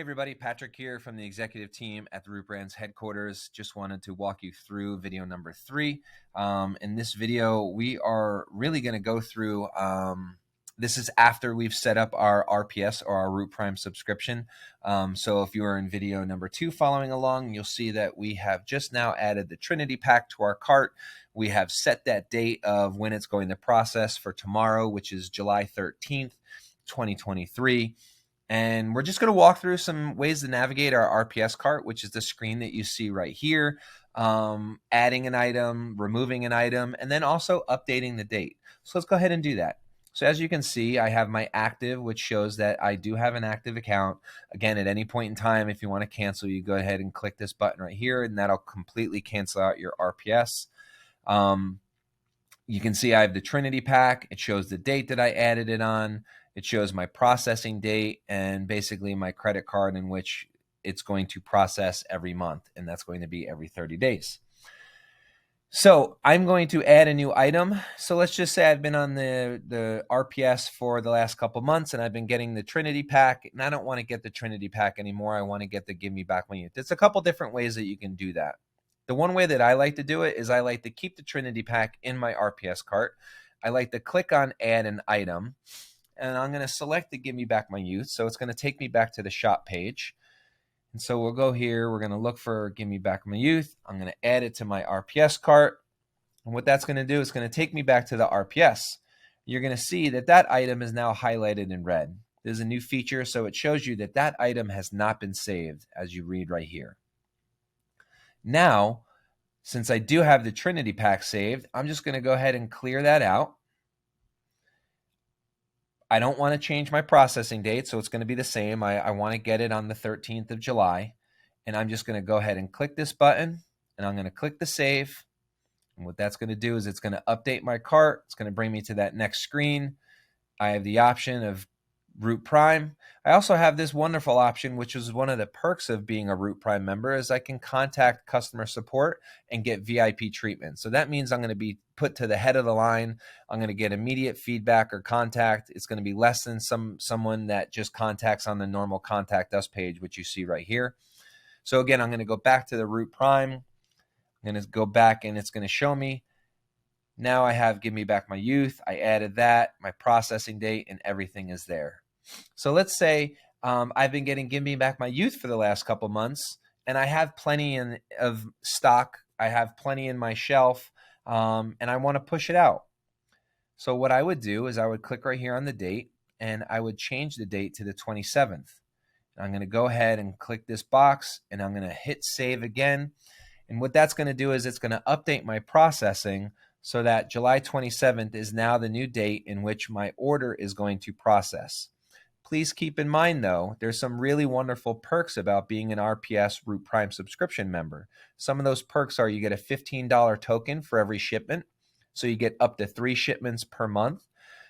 everybody, Patrick here from the executive team at the Root Brands headquarters. Just wanted to walk you through video number 3. In this video, we are really going to go through, this is after we've set up our RPS or our Root Prime subscription. So if you are in video number 2 following along, you'll see that we have just now added the Trinity pack to our cart. We have set that date of when it's going to process for tomorrow, which is July 13th, 2023. And we're just going to walk through some ways to navigate our RPS cart, which is the screen that you see right here, adding an item, removing an item, and then also updating the date. So let's go ahead and do that. So as you can see, I have my active, which shows that I do have an active account. Again, at any point in time, if you want to cancel, you go ahead and click this button right here, and that'll completely cancel out your RPS. You can see I have the Trinity pack. It shows the date that I added it on. It shows my processing date and basically my credit card in which it's going to process every month, and that's going to be every 30 days. So I'm going to add a new item. So let's just say I've been on the RPS for the last couple months and I've been getting the Trinity pack, and I don't want to get the Trinity pack anymore. I want to get the Give Me Back My Youth. There's a couple different ways that you can do that. The one way that I like to do it is I like to keep the Trinity pack in my RPS cart. I like to click on Add an Item, and I'm going to select the Give Me Back My Youth. So it's going to take me back to the shop page. And so we'll go here. We're going to look for Give Me Back My Youth. I'm going to add it to my RPS cart. And what that's going to do is going to take me back to the RPS. You're going to see that that item is now highlighted in red. There's a new feature, so it shows you that that item has not been saved, as you read right here. Now, since I do have the Trinity pack saved, I'm just going to go ahead and clear that out. I don't want to change my processing date, so it's going to be the same. I want to get it on the 13th of July, and I'm just going to go ahead and click this button, and I'm going to click the save. And what that's going to do is it's going to update my cart. It's going to bring me to that next screen. I have the option of Root Prime. I also have this wonderful option, which is one of the perks of being a Root Prime member, is I can contact customer support and get VIP treatment. So that means I'm going to be put to the head of the line. I'm going to get immediate feedback or contact. It's going to be less than someone that just contacts on the normal Contact Us page, which you see right here. So again, I'm going to go back to the Root Prime. I'm going to go back and it's going to show me. Now I have Give Me Back My Youth. I added that, my processing date, and everything is there. So let's say I've been getting Give Me Back My Youth for the last couple months, and I have plenty of stock. I have plenty in my shelf, and I want to push it out. So what I would do is I would click right here on the date, and I would change the date to the 27th. I'm going to go ahead and click this box, and I'm going to hit save again. And what that's going to do is it's going to update my processing so that July 27th is now the new date in which my order is going to process. Please keep in mind, though, there's some really wonderful perks about being an RPS Root Prime subscription member. Some of those perks are you get a $15 token for every shipment. So you get up to 3 shipments per month.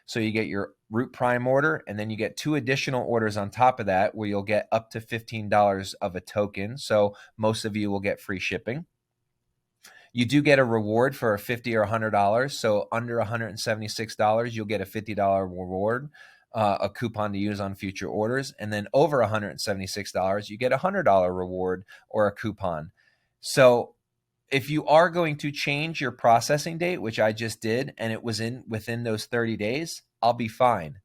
So you get your Root Prime order, and then you get 2 additional orders on top of that where you'll get up to $15 of a token. So most of you will get free shipping. You do get a reward for a $50 or $100. So under $176, you'll get a $50 reward. A coupon to use on future orders, and then over $176, you get a $100 reward or a coupon. So if you are going to change your processing date, which I just did, and it was within those 30 days, I'll be fine.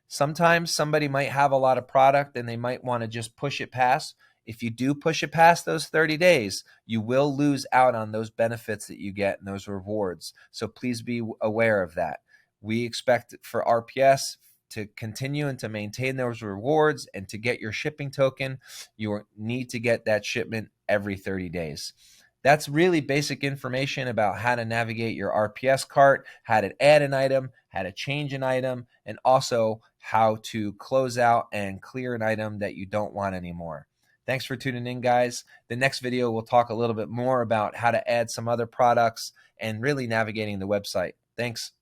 Sometimes somebody might have a lot of product and they might want to just push it past. If you do push it past those 30 days, you will lose out on those benefits that you get and those rewards. So please be aware of that. We expect for RPS to continue and to maintain those rewards and to get your shipping token, you need to get that shipment every 30 days. That's really basic information about how to navigate your RPS cart, how to add an item, how to change an item, and also how to close out and clear an item that you don't want anymore. Thanks for tuning in, guys. The next video, we'll talk a little bit more about how to add some other products and really navigating the website. Thanks.